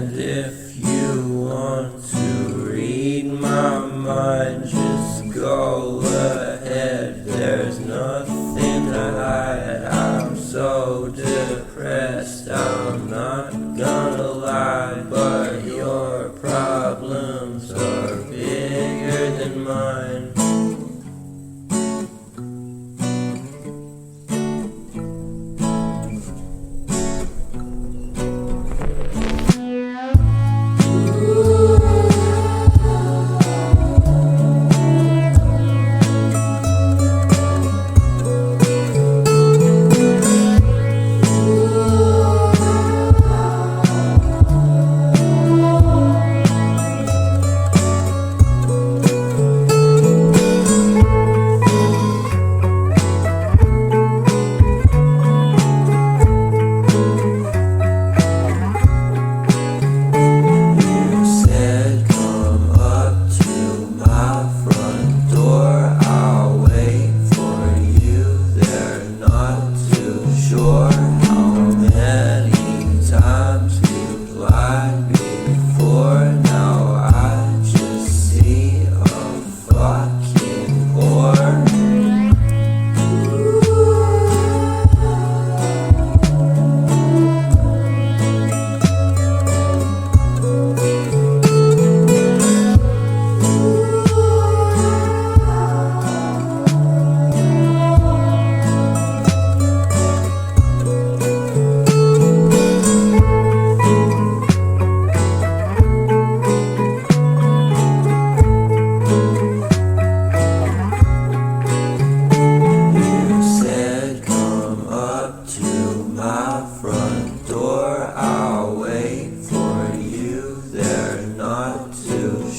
And if you want to read my mind, just go ahead. There's nothing to hide. I'm so depressed, I'm not gonna lie, but your problems are bigger than mine.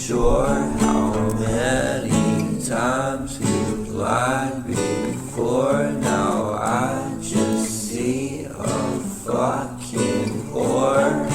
Sure how many times you've lied before. Now I just see a fucking whore.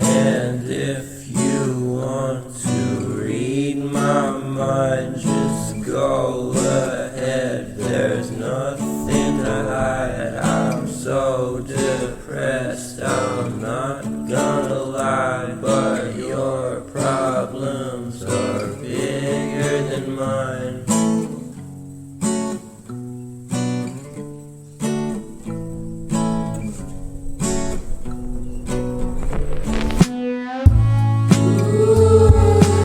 And if